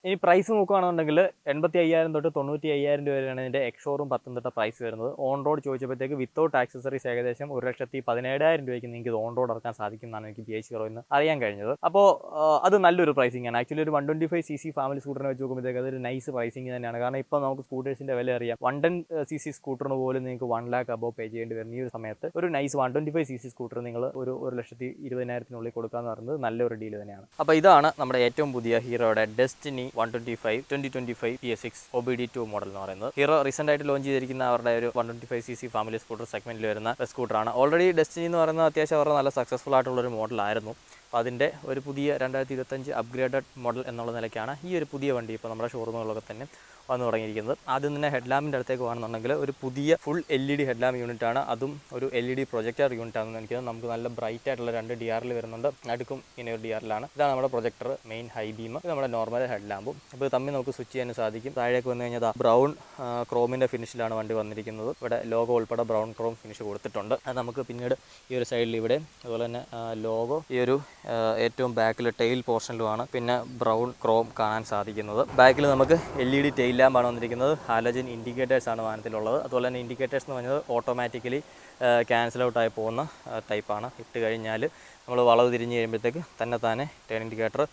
ഇനി പ്രൈസ് നോക്കുകയാണെന്നുണ്ടെങ്കിൽ 85,000 തൊട്ട് 95,000 രൂപ വരെയാണ് ഇതിൻ്റെ എക്സോറും പത്തനംതിട്ട പ്രൈസ് വരുന്നത്. ഓൺ റോഡ് ചോദിച്ചപ്പോഴത്തേക്ക് വിത്തൗട്ട് ആക്സസറീസ് ഏകദേശം 1,17,000 രൂപയ്ക്ക് നിങ്ങൾക്ക് ഇത് ഓൺ റോഡ് ഇറക്കാൻ സാധിക്കും എന്നാണ് എനിക്ക് BH ഹീറോയിൽ നിന്ന് അറിയാൻ കഴിഞ്ഞത്. അപ്പോൾ അത് നല്ലൊരു പ്രൈസിംഗ് ആണ്. ആക്ച്വലി ഒരു 125cc ഫാമിലി സ്കൂട്ടറിനെ വെച്ച് നോക്കുമ്പോഴത്തേക്ക് അതൊരു നൈസ് പ്രൈസിംഗ് തന്നെയാണ്. കാരണം ഇപ്പോൾ നമുക്ക് സ്കൂട്ടേഴ്സിൻ്റെ വില അറിയാം. 110cc സ്കൂട്ടറിന് പോലും നിങ്ങൾക്ക് 1 lakh അബോവ് പേ ചെയ്യേണ്ടി വരുന്ന ഈ ഒരു സമയത്ത് ഒരു നൈസ് 125cc സ്കൂട്ടർ നിങ്ങൾ ഒരു 1,20,000 കൊടുക്കാന്ന് പറയുന്നത് നല്ലൊരു ഡീൽ തന്നെയാണ്. അപ്പോൾ ഇതാണ് നമ്മുടെ ഏറ്റവും പുതിയ ഹീറോയുടെ ഡെസ്റ്റിനി 125 2025 PS6 OBD2 മോഡൽ എന്ന് പറയുന്നത്. ഹീറോ റീസെന്റ് ആയിട്ട് ലോഞ്ച് ചെയ്തിരിക്കുന്ന അവരുടെ ഒരു 125cc ഫാമിലി സ്കൂട്ടർ സെഗ്മെന്റിൽ വരുന്ന സ്കൂട്ടറാണ്. ഓൾറെഡി ഡെസ്റ്റിനി എന്ന് പറയുന്നത് അത്യാവശ്യം അവരുടെ നല്ല സക്സസ്ഫുൾ ആയിട്ടുള്ള ഒരു മോഡലായിരുന്നു. അപ്പോൾ അതിൻ്റെ ഒരു പുതിയ 2025 അപ്ഗ്രേഡഡ് മോഡൽ എന്നുള്ള നിലയ്ക്കാണ് ഈ ഒരു പുതിയ വണ്ടി ഇപ്പോൾ നമ്മുടെ ഷോറൂമുകളിലൊക്കെ തന്നെ വന്നു തുടങ്ങിയിരിക്കുന്നത്. ആദ്യം തന്നെ ഹെഡ്ലാമ്പിൻ്റെ അടുത്തേക്ക് പോകുകയാണെന്നുണ്ടെങ്കിൽ ഒരു പുതിയ ഫുൾ LED ഹെഡ്ലാമ്പ് യൂണിറ്റാണ്. അതും ഒരു LED പ്രൊജക്ടർ യൂണിറ്റാണെന്ന് എനിക്ക് നമുക്ക് നല്ല ബ്രൈറ്റ് ആയിട്ടുള്ള 2 DRL വരുന്നുണ്ട്. അടുക്കും ഇങ്ങനെ ഒരു DRLാണ്. ഇതാണ് നമ്മുടെ പ്രൊജക്ടർ മെയിൻ ഹൈ ബീം. ഇത് നമ്മുടെ നോർമൽ ഹെഡ്ലാമ്പും. ഇപ്പോൾ തമ്മിൽ നമുക്ക് സ്വിച്ച് ചെയ്യാൻ സാധിക്കും. താഴേക്ക് വന്നു കഴിഞ്ഞാൽ ബ്രൗൺ ക്രോമിൻ്റെ ഫിനിഷിലാണ് വണ്ടി വന്നിരിക്കുന്നത്. ഇവിടെ ലോഗോ ഉൾപ്പെടെ ബ്രൗൺ ക്രോം ഫിനിഷ് കൊടുത്തിട്ടുണ്ട്. അത് നമുക്ക് പിന്നീട് ഈ ഒരു സൈഡിൽ ഇവിടെ അതുപോലെ തന്നെ ലോഗോ ഈ ഒരു ഏറ്റവും ബാക്കിൽ ടെയിൽ പോർഷനിലുമാണ് പിന്നെ ബ്രൗൺ ക്രോം കാണാൻ സാധിക്കുന്നത്. ബാക്കിൽ നമുക്ക് LED ടെയിൽ ലാമ്പാണ് വന്നിരിക്കുന്നത്. ഹാലജൻ ഇൻഡിക്കേറ്റേഴ്സാണ് വാഹനത്തിലുള്ളത്. അതുപോലെ തന്നെ ഇൻഡിക്കേറ്റേഴ്സ് എന്ന് പറഞ്ഞത് ഓട്ടോമാറ്റിക്കലി ക്യാൻസൽ ഔട്ടായി പോകുന്ന ടൈപ്പാണ്. ഇട്ട് കഴിഞ്ഞാൽ നമ്മൾ വളവ് തിരിഞ്ഞ് കഴിയുമ്പോഴത്തേക്ക് തന്നെ ടേൺ ഇൻഡിക്കേറ്റർ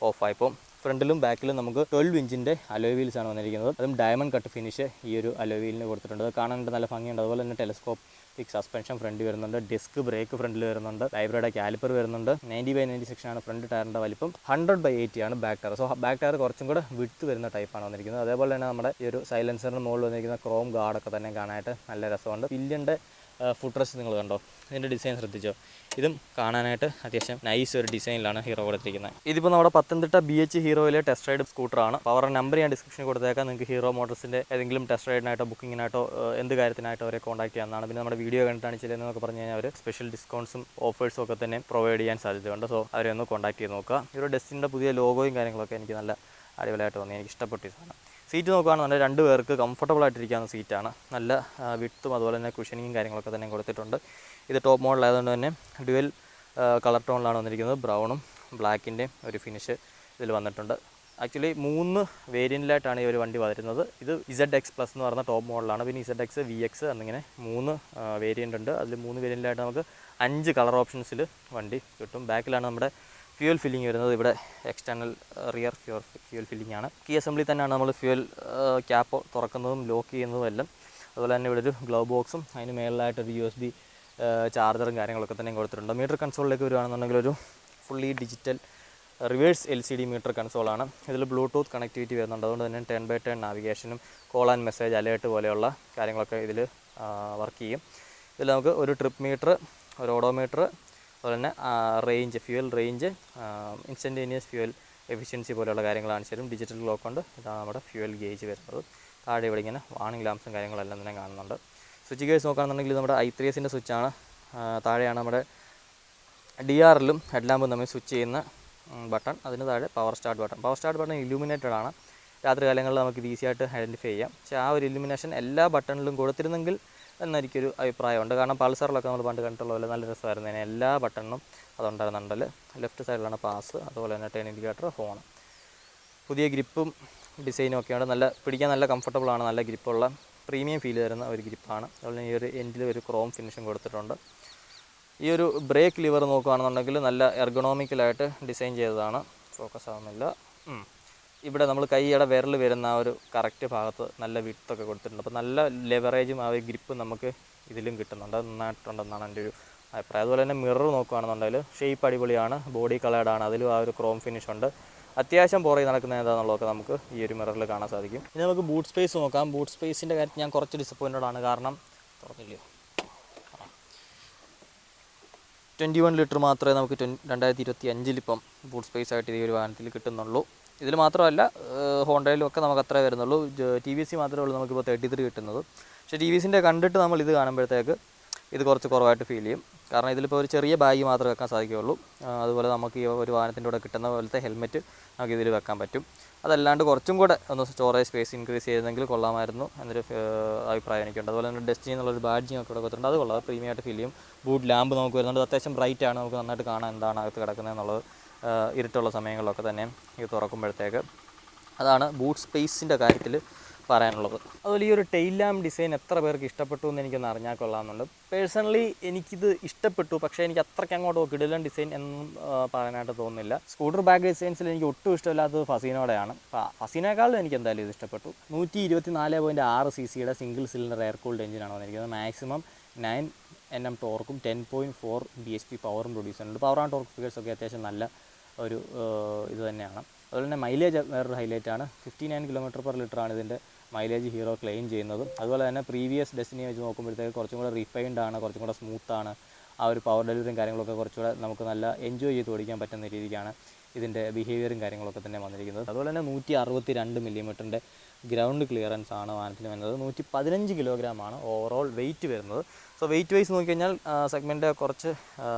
ഓഫായി പോകും. ഫ്രണ്ടിലും ബാക്കിലും നമുക്ക് 12 ഇഞ്ചിൻ്റെ അലോയ് വീൽസാണ് വന്നിരിക്കുന്നത്. അതും ഡയമണ്ട് കട്ട് ഫിനിഷ് ഈ ഒരു അലോയ് വീലിന് കൊടുത്തിട്ടുണ്ട്. അത് കാണാനായിട്ട് നല്ല ഭംഗിയുണ്ട്. അതുപോലെ തന്നെ ടെലസ്കോപ്പിക് സസ്പെൻഷൻ ഫ്രണ്ടിൽ വരുന്നുണ്ട്. ഡിസ്ക് ബ്രേക്ക് ഫ്രണ്ടിൽ വരുന്നുണ്ട്. ലൈബ്രയുടെ കാലിപ്പർ വരുന്നുണ്ട്. 90/90 സെക്ഷനാണ് ഫ്രണ്ട് ടയറിൻ്റെ വലിപ്പം. 100/80 ആണ് back tyre. So back tyre കുറച്ചും കൂടെ വിഡ്ത്ത് വരുന്ന ടൈപ്പാണ് വന്നിരിക്കുന്നത്. അതേപോലെ തന്നെ നമ്മുടെ ഈ ഒരു സൈലൻസറിന് മുകളിൽ വന്നിരിക്കുന്ന ക്രോം ഗാർഡൊക്കെ തന്നെ കാണാനായിട്ട് നല്ല രസമുണ്ട്. പില്ലിൻ്റെ ഫുഡ് റെസ്റ്റ് നിങ്ങൾ കണ്ടോ, ഇതിൻ്റെ ഡിസൈൻ ശ്രദ്ധിച്ചോ. ഇതും കാണാനായിട്ട് അത്യാവശ്യം നൈസ് ഒരു ഡിസൈനിലാണ് ഹീറോ കൊടുത്തിരിക്കുന്നത്. ഇതിപ്പോൾ നമ്മുടെ പത്തനംതിട്ട BH ഹീറോയിലെ ടെസ്റ്റ് റൈഡ് സ്കൂട്ടറാണ്. അപ്പോൾ അവരുടെ നമ്പർ ഞാൻ ഡിസ്ക്രിപ്ഷനിൽ കൊടുത്തേക്കാം. നിങ്ങൾക്ക് ഹീറോ മോട്ടോഴ്സിൻ്റെ ഏതെങ്കിലും ടെസ്റ്റ് റൈഡിനായിട്ടോ ബുക്കിങ്ങിനായിട്ടോ എന്ത് കാര്യത്തിനായിട്ടോ അവരെ കോൺടാക്ട് ചെയ്യാവുന്നതാണ്. പിന്നെ നമ്മുടെ വീഡിയോ കണ്ടിട്ടാണ് ചെയ്യുന്നതെന്നൊക്കെ പറഞ്ഞു കഴിഞ്ഞാൽ അവർ സ്പെഷ്യൽ ഡിസ്കൗണ്ട്സും ഓഫേഴ്സും ഒക്കെ തന്നെ പ്രൊവൈഡ് ചെയ്യാൻ സാധ്യതയുണ്ട്. സോ അവരെ ഒന്ന് കോൺടാക്ട് ചെയ്ത് നോക്കുക. ഹീറോ ഡെസ്റ്റിൻ്റെ പുതിയ ലോഗോയും കാര്യങ്ങളൊക്കെ എനിക്ക് നല്ല അടിപൊളിയായിട്ട് തോന്നി. എനിക്ക് ഇഷ്ടപ്പെട്ട സാധനം. സീറ്റ് നോക്കുകയാണെന്നുണ്ടെങ്കിൽ 2 പേർക്ക് കംഫർട്ടബിൾ ആയിട്ടിരിക്കാവുന്ന സീറ്റാണ്. നല്ല വിഡ്ത്തും അതുപോലെ തന്നെ കുഷനിങ്ങും കാര്യങ്ങളൊക്കെ തന്നെ കൊടുത്തിട്ടുണ്ട്. ഇത് ടോപ്പ് മോഡലായതുകൊണ്ട് തന്നെ ഡ്യുവൽ കളർ ടോണിലാണ് വന്നിരിക്കുന്നത്. ബ്രൗണും ബ്ലാക്കിൻ്റെയും ഒരു ഫിനിഷ് ഇതിൽ വന്നിട്ടുണ്ട്. ആക്ച്വലി 3 വേരിയൻറ്റിലായിട്ടാണ് ഈ ഒരു വണ്ടി വരുന്നത്. ഇത് ZX Plus എന്ന് പറയുന്ന ടോപ്പ് മോഡലാണ്. പിന്നെ ZX VX എന്നിങ്ങനെ 3 വേരിയൻ്റ് ഉണ്ട്. അതിൽ 3 വേരിയൻറ്റിലായിട്ട് നമുക്ക് 5 കളർ ഓപ്ഷൻസിൽ വണ്ടി കിട്ടും. ബാക്കിലാണ് നമ്മുടെ ഫ്യൂൽ ഫില്ലിങ് വരുന്നത്. ഇവിടെ എക്സ്റ്റേണൽ റിയർ ഫ്യൂൽ ഫില്ലിംഗ് ആണ്. കീ അസംബ്ലി തന്നെയാണ് നമ്മൾ ഫ്യൂൽ ക്യാപ്പ് തുറക്കുന്നതും ലോക്ക് ചെയ്യുന്നതും എല്ലാം. അതുപോലെ തന്നെ ഇവിടെ ഒരു ഗ്ലൗ ബോക്സും അതിന് മേളിലായിട്ടൊരു USB ചാർജറും കാര്യങ്ങളൊക്കെ തന്നെ കൊടുത്തിട്ടുണ്ട്. മീറ്റർ കൺസോളിലേക്ക് വരുവാണെന്നുണ്ടെങ്കിൽ ഒരു fully digital reverse LCD meter കൺസോളാണ്. ഇതിൽ ബ്ലൂടൂത്ത് കണക്ടിവിറ്റി വരുന്നുണ്ട്. അതുകൊണ്ട് തന്നെ 10/10 നാവിഗേഷനും കോൾ ആൻഡ് മെസ്സേജ് അലേർട്ട് പോലെയുള്ള കാര്യങ്ങളൊക്കെ ഇതിൽ വർക്ക് ചെയ്യും. ഇതിൽ നമുക്ക് ഒരു ട്രിപ്പ് മീറ്റർ, ഒരു ഓഡോമീറ്റർ, അതുപോലെ തന്നെ range, fuel range, instantaneous fuel efficiency പോലെയുള്ള കാര്യങ്ങൾ കാണിച്ചു തരും. ഡിജിറ്റൽ ക്ലോക്ക് ഉണ്ട്. ഇതാണ് നമ്മുടെ ഫ്യൂൽ ഗേജ് വരുന്നത്. താഴെ ഇവിടെ ഇങ്ങനെ വാണിംഗ് ലാംപ്സും കാര്യങ്ങളെല്ലാം തന്നെ കാണുന്നുണ്ട്. സ്വിച്ച് ഗേഴ്സ് നോക്കുകയാണെന്നുണ്ടെങ്കിൽ നമ്മുടെ i3Sൻ്റെ സ്വിച്ചാണ്. താഴെയാണ് നമ്മുടെ DRLും ഹെഡ്ലാമ്പും തമ്മിൽ സ്വിച്ച് ചെയ്യുന്ന ബട്ടൺ. അതിന് താഴെ power start button. Power start button illuminated ആണ്. രാത്രി കാലങ്ങളിൽ നമുക്ക് ഇത് ഈസി ആയിട്ട് ഐഡൻറ്റിഫൈ ചെയ്യാം. പക്ഷേ ആ ഒരു ഇല്യൂമിനേഷൻ എല്ലാ ബട്ടണിലും കൊടുത്തിരുന്നെങ്കിൽ എന്നെനിക്കൊരു അഭിപ്രായമുണ്ട്. കാരണം പൾസറിലൊക്കെ നമ്മൾ പണ്ട് കണ്ടിട്ടുള്ള പോലെ നല്ല രസമായിരുന്നു. അതിന് എല്ലാ ബട്ടണിനും അതുണ്ടായിരുന്നുണ്ടല്ലോ. ലെഫ്റ്റ് സൈഡിലാണ് പാസ്, അതുപോലെ തന്നെ ടേൺ ഇൻഡിക്കേറ്റർ, ഹോൺ. പുതിയ ഗ്രിപ്പും ഡിസൈനും ഒക്കെയാണ്. നല്ല പിടിക്കാൻ നല്ല കംഫർട്ടബിളാണ്. നല്ല ഗ്രിപ്പുള്ള പ്രീമിയം ഫീൽ തരുന്ന ഒരു ഗ്രിപ്പാണ്. അതുപോലെ തന്നെ ഈ ഒരു എൻഡിൽ ഒരു ക്രോം ഫിനിഷും കൊടുത്തിട്ടുണ്ട്. ഈ ഒരു ബ്രേക്ക് ലിവർ നോക്കുകയാണെന്നുണ്ടെങ്കിൽ നല്ല എർഗണോമിക്കലായിട്ട് ഡിസൈൻ ചെയ്തതാണ്. ഫോക്കസ് ആവുന്നില്ല. ഇവിടെ നമ്മൾ കൈയുടെ വിരൽ വരുന്ന ആ ഒരു കറക്റ്റ് ഭാഗത്ത് നല്ല വിഡ്ത്തൊക്കെ കൊടുത്തിട്ടുണ്ട്. അപ്പോൾ നല്ല ലെവറേജും ആ ഒരു ഗ്രിപ്പും നമുക്ക് ഇതിലും കിട്ടുന്നുണ്ട്. അത് നന്നായിട്ടുണ്ടെന്നാണ് എൻ്റെ ഒരു അഭിപ്രായം. അതുപോലെ തന്നെ മിറർ നോക്കുകയാണെന്നുണ്ടെങ്കിൽ ഷേപ്പ് അടിപൊളിയാണ്. ബോഡി കളേർഡാണ്. അതിലും ആ ഒരു ക്രോം ഫിനിഷ് ഉണ്ട്. അത്യാവശ്യം പുറകെ നടക്കുന്ന ഏതാണെന്നുള്ളതൊക്കെ നമുക്ക് ഈ ഒരു മിററിൽ കാണാൻ സാധിക്കും. ഇനി നമുക്ക് ബൂട്ട് സ്പേസ് നോക്കാം. ബൂട്ട് സ്പേസിൻ്റെ കാര്യത്തിൽ ഞാൻ കുറച്ച് ഡിസപ്പോയിൻറ്റഡ് ആണ്. കാരണം തുറന്നില്ലയോ, 21 ലിറ്റർ മാത്രമേ നമുക്ക് 2025 ഇപ്പം ബൂട്ട് സ്പേസ് ആയിട്ട് ഈ ഒരു വാഹനത്തിൽ കിട്ടുന്നുള്ളൂ. ഇതിൽ മാത്രമല്ല ഹോണ്ടയിലും ഒക്കെ നമുക്ക് അത്രേ വരുന്നുള്ളൂ. TVS മാത്രമേ ഉള്ളൂ നമുക്കിപ്പോൾ 33 കിട്ടുന്നത്. പക്ഷേ TVSൻ്റെ കണ്ടിട്ട് നമ്മൾ ഇത് കാണുമ്പോഴത്തേക്ക് ഇത് കുറച്ച് കുറവായിട്ട് ഫീൽ ചെയ്യും. കാരണം ഇതിലിപ്പോൾ ഒരു ചെറിയ ബാഗ് മാത്രമേ വെക്കാൻ സാധിക്കുകയുള്ളൂ. അതുപോലെ നമുക്ക് ഈ ഒരു വാഹനത്തിൻ്റെ കൂടെ കിട്ടുന്ന പോലത്തെ ഹെൽമെറ്റ് നമുക്ക് ഇതിൽ വെക്കാൻ പറ്റും. അതല്ലാണ്ട് കുറച്ചും കൂടെ ഒന്ന് സ്റ്റോറേജ് സ്പേസ് ഇൻക്രീസ് ചെയ്തെങ്കിൽ കൊള്ളാമായിരുന്നു എന്നൊരു അഭിപ്രായം എനിക്കുണ്ട്. അതുപോലെ തന്നെ ഡെസ്റ്റിനി എന്നുള്ളൊരു ബാഡ്ജിങ് ഒക്കെ ഇവിടെ കൊടുത്തിട്ടുണ്ട്. അത് കൊള്ളാം, പ്രീമിയം ആയിട്ട് ഫീൽ ചെയ്യും. ബൂട്ട് ലാമ്പ് നമുക്ക് വരുന്നുണ്ട്. അത്യാവശ്യം ബ്രൈറ്റ് ആണ്. നമുക്ക് നന്നായിട്ട് കാണാൻ എന്താണ് അകത്ത് കിടക്കുന്നത് എന്നുള്ളത് ഇരുട്ടുള്ള സമയങ്ങളിലൊക്കെ തന്നെ ഇത് തുറക്കുമ്പോഴത്തേക്ക്. അതാണ് ബൂട്ട് സ്പേസിൻ്റെ കാര്യത്തിൽ പറയാനുള്ളത്. അതുപോലെ ഈ ഒരു ടെയിൽ ലാമ്പ് ഡിസൈൻ എത്ര പേർക്ക് ഇഷ്ടപ്പെട്ടു എന്ന് എനിക്കൊന്ന് അറിഞ്ഞാൽ കൊള്ളാമെന്നുണ്ട്. പേഴ്സണലി എനിക്കിത് ഇഷ്ടപ്പെട്ടു, പക്ഷേ എനിക്ക് അത്രയ്ക്ക് അങ്ങോട്ട് കിടിലൻ ഡിസൈൻ എന്നും പറയാനായിട്ട് തോന്നുന്നില്ല. സ്കൂട്ടർ ബാക്ക് ഡിസൈൻസിൽ എനിക്ക് ഒട്ടും ഇഷ്ടമില്ലാത്തത് ഫസീനോടെയാണ്. ഫസീനേക്കാളും എനിക്ക് എന്തായാലും ഇത് ഇഷ്ടപ്പെട്ടു. 124.6 cc single cylinder air cooled എഞ്ചിനാണ് വന്നിരിക്കുന്നത്. മാക്സിമം 9 Nm ടോർക്കും 10.4 bhp പവറും പ്രൊഡ്യൂസ് ചെയ്യുന്നുണ്ട്. പവർ ആൻഡ് ടോർക്ക് ഫിഗേഴ്സ് ഒക്കെ അത്യാവശ്യം നല്ല ഒരു ഇത് തന്നെയാണ്. അതുപോലെ തന്നെ മൈലേജ് വേറൊരു ഹൈലൈറ്റാണ്. 59 km/L ആണ് ഇതിൻ്റെ മൈലേജ് ഹീറോ ക്ലെയിം ചെയ്യുന്നത്. അതുപോലെ തന്നെ പ്രീവിയസ് ഡെസ്റ്റിനി വെച്ച് നോക്കുമ്പോഴത്തേക്ക് കുറച്ചും കൂടെ റിഫൈൻഡ് ആണ്, കുറച്ചും കൂടെ സ്മൂത്താണ്. ആ ഒരു പവർ ഡെലിവറിയും കാര്യങ്ങളൊക്കെ കുറച്ചുകൂടെ നമുക്ക് നല്ല എൻജോയ് ചെയ്ത് ഓടിക്കാൻ പറ്റുന്ന രീതിക്കാണ് ഇതിൻ്റെ ബിഹേവിയറും കാര്യങ്ങളൊക്കെ തന്നെ വന്നിരിക്കുന്നത്. അതുപോലെ തന്നെ 162 mm ഗ്രൗണ്ട് ക്ലിയറൻസ് ആണ് വാഹനത്തിന് വരുന്നത്. 115 kg ഓവറോൾ വെയിറ്റ് വരുന്നത്. സോ വെയിറ്റ് വൈസ് നോക്കിക്കഴിഞ്ഞാൽ സെഗ്മെൻറ്റ് കുറച്ച്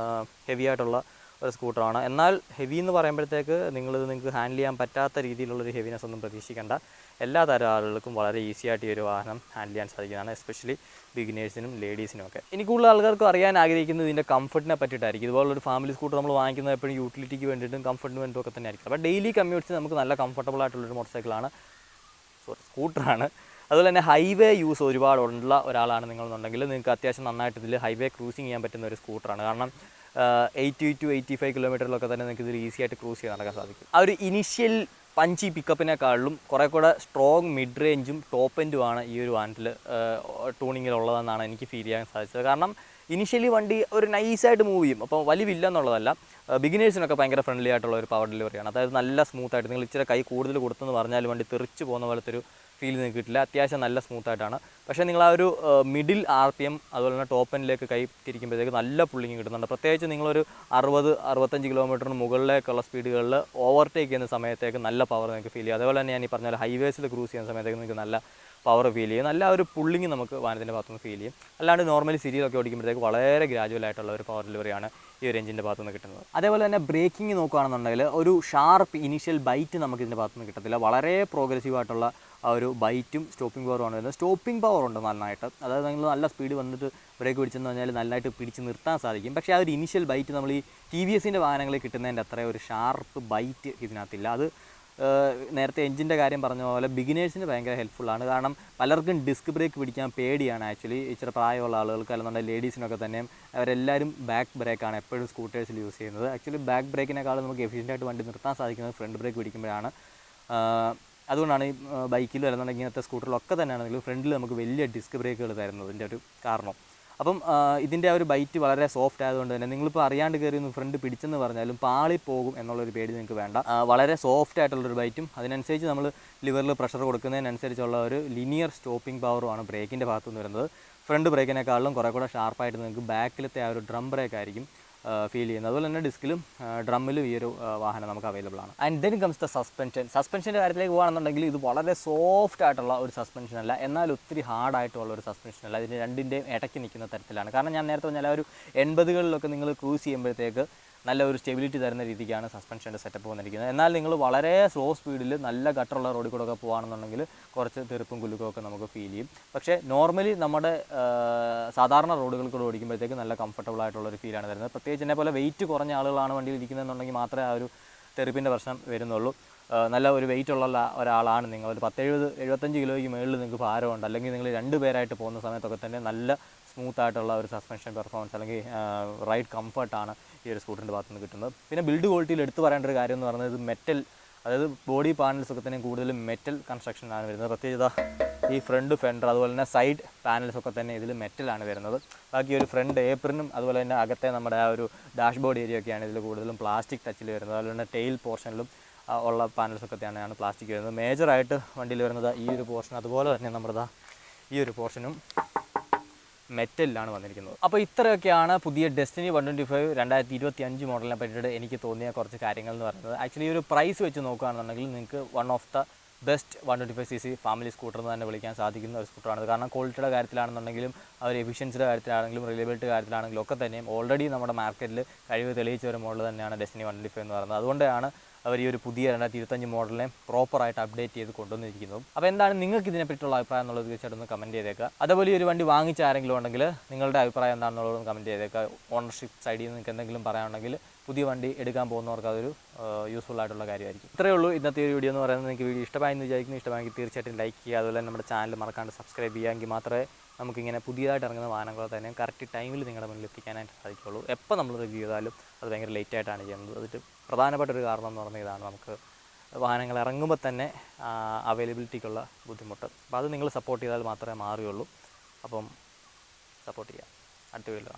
ഹെവി ആയിട്ടുള്ള ഒരു സ്കൂട്ടറാണ്. എന്നാൽ ഹെവി എന്ന് പറയുമ്പോഴത്തേക്ക് നിങ്ങൾക്ക് ഹാൻഡിൽ ചെയ്യാൻ പറ്റാത്ത രീതിയിലുള്ളൊരു ഹെവിനെസ് ഒന്നും പ്രതീക്ഷിക്കേണ്ട. എല്ലാ തരം ആളുകൾക്കും വളരെ ഈസി ആയിട്ട് ഈ ഒരു വാഹനം ഹാൻഡിൽ ചെയ്യാൻ സാധിക്കുന്നതാണ്, എസ്പെഷ്യലി ബിഗിനേഴ്സിനും ലേഡീസിനും ഒക്കെ. ഇനി കൂടുതൽ ആൾക്കാർക്കും അറിയാൻ ആഗ്രഹിക്കുന്നത് ഇതിൻ്റെ കംഫർട്ടിനെ പറ്റിയിട്ടായിരിക്കും. ഇതുപോലൊരു ഫാമിലി സ്കൂട്ടർ നമ്മൾ വാങ്ങിക്കുന്നത് എപ്പോഴും യൂട്ടിലിറ്റിക്ക് വേണ്ടിയിട്ടും കംഫർട്ടിന് വേണ്ടിയിട്ടും ഒക്കെ തന്നെ ആയിരിക്കും. അപ്പോൾ ഡെയിലി കമ്മ്യൂട്ട്സിന് നമുക്ക് നല്ല കംഫർട്ടബിൾ ആയിട്ടുള്ളൊരു സ്കൂട്ടറാണ്. അതുപോലെ തന്നെ ഹൈവേ യൂസ് ഒരുപാടുള്ള ഒരാളാണ് നിങ്ങളെന്നുണ്ടെങ്കിൽ നിങ്ങൾക്ക് അത്യാവശ്യം നന്നായിട്ട് ഇതിൽ ഹൈവേ ക്രൂസിങ് ചെയ്യാൻ പറ്റുന്ന ഒരു സ്കൂട്ടറാണ്. കാരണം 80 to 85 കിലോമീറ്ററിലൊക്കെ തന്നെ നിങ്ങൾക്ക് ഇതിൽ ഈസി ആയിട്ട് ക്രൂസ് ചെയ്ത് നടക്കാൻ സാധിക്കും. ആ ഒരു ഇനിഷ്യൽ പഞ്ചി പിക്കപ്പിനെക്കാളും കുറേ കൂടെ സ്ട്രോങ് മിഡ് റേഞ്ചും ടോപ്പ് എൻഡുമാണ് ഈ ഒരു വാഹനത്തിൽ ട്യൂണിങ്ങിലുള്ളതെന്നാണ് എനിക്ക് ഫീൽ ചെയ്യാൻ സാധിച്ചത്. കാരണം ഇനിഷ്യലി വണ്ടി ഒരു നൈസായിട്ട് മൂവ് ചെയ്യും. അപ്പോൾ വലിവില്ല എന്നുള്ളതല്ല, ബിഗിനേഴ്സിനൊക്കെ ഭയങ്കര ഫ്രണ്ട്ലി ആയിട്ടുള്ള ഒരു പവർ ഡെലിവറിയാണ്. അതായത് നല്ല സ്മൂത്തായിട്ട് നിങ്ങൾ ഇച്ചിരി കൈ കൂടുതൽ കൊടുത്തെന്ന് പറഞ്ഞാൽ വണ്ടി തെറിച്ച് പോകുന്ന പോലത്തെ ഒരു ഫീൽ നിങ്ങൾക്ക് കിട്ടില്ല. അത്യാവശ്യം നല്ല സ്മൂത്തായിട്ടാണ്. പക്ഷേ നിങ്ങൾ ആ ഒരു മിഡിൽ RPM അതുപോലെ തന്നെ ടോപ്പ് എൻഡിലേക്ക് കൈ തിരിക്കുമ്പോഴത്തേക്ക് നല്ല പുള്ളിങ് കിട്ടുന്നുണ്ട്. പ്രത്യേകിച്ച് നിങ്ങളൊരു 60-65 കിലോമീറ്ററിന് മുകളിലേക്കുള്ള സ്പീഡുകളിൽ ഓവർടേക്ക് ചെയ്യുന്ന സമയത്തേക്ക് നല്ല പവർ നിങ്ങൾക്ക് ഫീൽ ചെയ്യും. അതേപോലെ തന്നെ ഞാൻ ഈ പറഞ്ഞ പോലെ ഹൈവേസിൽ ക്രൂസ് ചെയ്യുന്ന സമയത്തേക്ക് നിങ്ങൾക്ക് നല്ല പവർ ഫീൽ ചെയ്യും. നല്ല ഒരു പുള്ളിങ് നമുക്ക് വാഹനത്തിൻ്റെ ഭാഗത്തുനിന്ന് ഫീൽ ചെയ്യും. അല്ലാണ്ട് നോർമലി സിറ്റിയിലൊക്കെ ഓടിക്കുമ്പോഴത്തേക്ക് വളരെ ഗ്രാജുവൽ ആയിട്ടുള്ള ഒരു പവർ ഡെലിവറിയാണ് ഈ ഒരു എഞ്ചിൻ്റെ ഭാഗത്തുനിന്ന് കിട്ടുന്നത്. അതേപോലെ തന്നെ ബ്രേക്കിംഗ് നോക്കുകയാണെന്നുണ്ടെങ്കിൽ ഒരു ഷാർപ്പ് ഇനീഷ്യൽ ബൈറ്റ് നമുക്ക് ഇതിൻ്റെ ഭാഗത്തുനിന്ന് കിട്ടത്തില്ല. വളരെ പ്രോഗ്രസീവായിട്ടുള്ള ആ ഒരു ബൈറ്റും സ്റ്റോപ്പിംഗ് പവറുമാണ് വരുന്നത്. സ്റ്റോപ്പിംഗ് പവർ ഉണ്ട് നന്നായിട്ട്. അതായത് നിങ്ങൾ നല്ല സ്പീഡ് വന്നിട്ട് ബ്രേക്ക് പിടിച്ചെന്ന് പറഞ്ഞാൽ നല്ലതായിട്ട് പിടിച്ച് നിർത്താൻ സാധിക്കും. പക്ഷേ ആ ഒരു ഇനീഷ്യൽ ബൈറ്റ് നമ്മൾ ഈ TVSൻ്റെ വാഹനങ്ങളിൽ കിട്ടുന്നതിൻ്റെ അത്രയും ഒരു ഷാർപ്പ് ബൈറ്റ് ഇതിനകത്തില്ല. അത് നേരത്തെ എഞ്ചിൻ്റെ കാര്യം പറഞ്ഞ പോലെ ബിഗിനേഴ്സിന് ഭയങ്കര ഹെൽപ്ഫുള്ളാണ്. കാരണം പലർക്കും ഡിസ്ക് ബ്രേക്ക് പിടിക്കാൻ പേടിയാണ്. ആക്ച്വലി ഇച്ചിരി പ്രായമുള്ള ആളുകൾക്ക് അല്ലെന്നുണ്ടെങ്കിൽ ലേഡീസിനൊക്കെ തന്നെ അവരെല്ലാവരും ബാക്ക് ബ്രേക്കാണ് എപ്പോഴും സ്കൂട്ടേഴ്സിൽ യൂസ് ചെയ്യുന്നത്. ആക്ച്വലി ബാക്ക് ബ്രേക്കിനേക്കാളും നമുക്ക് എഫിഷ്യൻ്റായിട്ട് വണ്ടി നിർത്താൻ സാധിക്കുന്നത് ഫ്രണ്ട് ബ്രേക്ക് പിടിക്കുമ്പോഴാണ്. അതുകൊണ്ടാണ് ഈ ബൈക്കിലും അല്ലെന്നുണ്ടെങ്കിൽ ഇങ്ങനത്തെ സ്കൂട്ടറിലൊക്കെ തന്നെയാണെങ്കിലും ഫ്രണ്ടിൽ നമുക്ക് വലിയ ഡിസ്ക് ബ്രേക്കുകൾ തരുന്നതിൻ്റെ ഒരു കാരണം. അപ്പം ഇതിൻ്റെ ആ ഒരു ബൈറ്റ് വളരെ സോഫ്റ്റ് ആയതുകൊണ്ട് തന്നെ നിങ്ങളിപ്പോൾ അറിയാണ്ട് കയറി ഒന്ന് ഫ്രണ്ട് പിടിച്ചെന്ന് പറഞ്ഞാലും പാളിപ്പോകും എന്നുള്ളൊരു പേടി നിങ്ങൾക്ക് വേണ്ട. വളരെ സോഫ്റ്റ് ആയിട്ടുള്ളൊരു ബൈറ്റും അതിനനുസരിച്ച് നമ്മൾ ലിവറിൽ പ്രഷർ കൊടുക്കുന്നതിനനുസരിച്ചുള്ള ഒരു ലിനിയർ സ്റ്റോപ്പിംഗ് പവറുമാണ് ബ്രേക്കിൻ്റെ ഭാഗത്തുനിന്ന് വരുന്നത്. ഫ്രണ്ട് ബ്രേക്കിനേക്കാളും കുറേ കൂടെ ഷാർപ്പായിട്ട് നിങ്ങൾക്ക് ബാക്കിലത്തെ ആ ഒരു ഡ്രം ബ്രേക്ക് ആയിരിക്കും ഫീൽ ചെയ്യുന്നത്. അതുപോലെ തന്നെ ഡിസ്കിലും ഡ്രമ്മിലും ഈ ഒരു വാഹനം നമുക്ക് അവൈലബിൾ ആണ്. ആൻഡ് ദെൻ കംസ് ദ സസ്പെൻഷൻ്റെ കാര്യത്തിലേക്ക് പോകുകയാണെന്നുണ്ടെങ്കിൽ ഇത് വളരെ സോഫ്റ്റ് ആയിട്ടുള്ള ഒരു സസ്പെൻഷൻ അല്ല, എന്നാൽ ഒത്തിരി ഹാർഡായിട്ടുള്ള ഒരു സസ്പെൻഷൻ അല്ല. ഇതിന് രണ്ടിൻ്റെയും ഇടയ്ക്ക് നിൽക്കുന്ന തരത്തിലാണ്. കാരണം ഞാൻ നേരത്തെ പറഞ്ഞാൽ ഒരു 80കളിലൊക്കെ നിങ്ങൾ ക്രൂസ് ചെയ്യുമ്പോഴത്തേക്ക് നല്ല ഒരു സ്റ്റെബിലിറ്റി തരുന്ന രീതിക്കാണ് സസ്പെൻഷൻ്റെ സെറ്റപ്പ് വന്നിരിക്കുന്നത്. എന്നാൽ നിങ്ങൾ വളരെ സ്ലോ സ്പീഡിൽ നല്ല ഗട്ടറുള്ള റോഡിൽ കൂടെ ഒക്കെ പോകുകയാണെന്നുണ്ടെങ്കിൽ കുറച്ച് തെറുപ്പും കുലുക്കും ഒക്കെ നമുക്ക് ഫീൽ ചെയ്യും. പക്ഷേ നോർമലി നമ്മുടെ സാധാരണ റോഡുകൾ കൂടെ ഓടിക്കുമ്പോഴത്തേക്ക് നല്ല കംഫർട്ടബിൾ ആയിട്ടുള്ളൊരു ഫീലാണ് വരുന്നത്. പ്രത്യേകിച്ച് എന്നെ പോലെ വെയിറ്റ് കുറഞ്ഞ ആളുകളാണ് വണ്ടിയിൽ ഇരിക്കുന്നതെന്നുണ്ടെങ്കിൽ മാത്രമേ ആ ഒരു തെറുപ്പിൻ്റെ പ്രശ്നം വരുന്നുള്ളൂ. നല്ല ഒരു വെയിറ്റ് ഉള്ള ഒരാളാണ് നിങ്ങൾ, ഒരു 70-75 കിലോയ്ക്ക് മുകളിൽ നിങ്ങൾക്ക് ഭാരമുണ്ട്, അല്ലെങ്കിൽ നിങ്ങൾ 2 പേരായിട്ട് പോകുന്ന സമയത്തൊക്കെ തന്നെ നല്ല സ്മൂത്തായിട്ടുള്ള ഒരു സസ്പെൻഷൻ പെർഫോമൻസ് അല്ലെങ്കിൽ റൈഡ് കംഫർട്ടാണ് ഈ ഒരു സ്കൂട്ടറിൻ്റെ ഭാഗത്ത് നിന്ന് കിട്ടുന്നത്. പിന്നെ ബിൽഡ് ക്വാളിറ്റിയിൽ എടുത്തു പറയേണ്ട ഒരു കാര്യം എന്ന് പറയുന്നത് മെറ്റൽ, അതായത് ബോഡി പാനൽസ് ഒക്കെ തന്നെ കൂടുതലും മെറ്റൽ കൺസ്ട്രക്ഷനാണ് വരുന്നത്. പ്രത്യേകിച്ച് ഈ ഫ്രണ്ട് ഫെൻഡർ അതുപോലെ തന്നെ സൈഡ് പാനൽസൊക്കെ തന്നെ ഇതിൽ മെറ്റലാണ് വരുന്നത്. ബാക്കി ഒരു ഫ്രണ്ട് ഏപ്രിനും അതുപോലെ തന്നെ അകത്തെ നമ്മുടെ ആ ഒരു ഡാഷ്ബോർഡ് ഏരിയ ഒക്കെയാണ് ഇതിൽ കൂടുതലും പ്ലാസ്റ്റിക് ടച്ചിൽ വരുന്നത്. അതുപോലെ തന്നെ ടെയിൽ പോർഷനിലും ഉള്ള പാനൽസൊക്കെ തന്നെയാണ് പ്ലാസ്റ്റിക് വരുന്നത്. മേജറായിട്ട് വണ്ടിയിൽ വരുന്നത് ഈ ഒരു പോർഷൻ, അതുപോലെ തന്നെ നമ്മുടെ ഈ ഒരു പോർഷനും മെറ്റലിലാണ് വന്നിരിക്കുന്നത്. അപ്പോൾ ഇത്രയൊക്കെയാണ് പുതിയ ഡെസ്റ്റിനി 125 2025 മോഡലിനെ പറ്റിയിട്ട് എനിക്ക് തോന്നിയ കുറച്ച് കാര്യങ്ങൾ എന്ന് പറയുന്നത്. ആക്ച്വലി ഒരു പ്രൈസ് വെച്ച് നോക്കുകയാണെന്നുണ്ടെങ്കിൽ നിങ്ങൾക്ക് one of the best 125cc family scooter എന്ന് തന്നെ വിളിക്കാൻ സാധിക്കുന്ന ഒരു സ്കൂട്ടറാണ്. കാരണം ക്വാളിറ്റിയുടെ കാര്യത്തിലാണെന്നുണ്ടെങ്കിലും ആ ഒരു എഫിഷ്യൻസിയുടെ കാര്യത്തിലാണെങ്കിലും റിലയബിലിറ്റി കാര്യത്തിലാണെങ്കിലും ഒക്കെ തന്നെയും ഓൾറെഡി നമ്മുടെ മാർക്കറ്റിൽ കഴിവ് തെളിയിച്ച ഒരു മോഡൽ തന്നെയാണ് ഡെസ്റ്റിനി 125 എന്ന് പറയുന്നത്. അതുകൊണ്ടാണ് അവർ ഈ ഒരു പുതിയ 2025 മോഡലിനെ പ്രോപ്പറായിട്ട് അപ്ഡേറ്റ് ചെയ്ത് കൊണ്ടുവന്നിരിക്കുന്നതും. അപ്പോൾ എന്താണ് നിങ്ങൾക്ക് ഇതിനെപ്പറ്റിയുള്ള അഭിപ്രായം എന്നുള്ളത് തീർച്ചയായിട്ടും കമൻറ്റ് ചെയ്തേക്കുക. അതേപോലെ ഈ ഒരു വണ്ടി വാങ്ങിച്ച ആരെങ്കിലും ഉണ്ടെങ്കിൽ നിങ്ങളുടെ അഭിപ്രായം എന്താണെന്നുള്ളതും കമൻറ്റ് ചെയ്തേക്കുക. ഓണർഷിപ്പ് സൈഡിൽ നിന്ന് നിങ്ങൾക്ക് എന്തെങ്കിലും പറയാനുണ്ടെങ്കിൽ പുതിയ വണ്ടി എടുക്കാൻ പോകുന്നവർക്ക് അതൊരു യൂസ്ഫുൾ ആയിട്ടുള്ള കാര്യമായിരിക്കും. ഇത്രയേ ഉള്ളൂ ഇന്നത്തെ ഒരു വീഡിയോ എന്ന് പറയുന്നത്. നിങ്ങൾക്ക് വീഡിയോ ഇഷ്ടമായെന്ന് വിചാരിക്കുന്നു. ഇഷ്ടമായെങ്കിൽ തീർച്ചയായിട്ടും ലൈക്ക് ചെയ്യുക. അതുപോലെ തന്നെ നമ്മുടെ ചാനൽ മറക്കാണ്ട് സബ്സ്ക്രൈബ് ചെയ്യുകയെങ്കിൽ മാത്രമേ നമുക്കിങ്ങനെ പുതിയതായിട്ട് ഇറങ്ങുന്ന വാഹനങ്ങളെ തന്നെ കറക്റ്റ് ടൈമിൽ നിങ്ങളുടെ മുന്നിൽ എത്തിക്കാനായിട്ട് സാധിക്കുള്ളൂ. എപ്പോൾ നമ്മൾ റിവ്യൂ ചെയ്താലും അത് ഭയങ്കര ലേറ്റായിട്ടാണ് ചെയ്യുന്നത്. അതിട്ട് പ്രധാനപ്പെട്ടൊരു കാരണം എന്ന് പറഞ്ഞാൽ ഇതാണ്, നമുക്ക് വാഹനങ്ങൾ ഇറങ്ങുമ്പോൾ തന്നെ അവൈലബിലിറ്റിക്കുള്ള ബുദ്ധിമുട്ട്. അപ്പോൾ അത് നിങ്ങൾ സപ്പോർട്ട് ചെയ്താൽ മാത്രമേ മാറുകയുള്ളൂ. അപ്പം സപ്പോർട്ട് ചെയ്യുക. അടുത്ത വീഡിയോയിൽ കാണാം.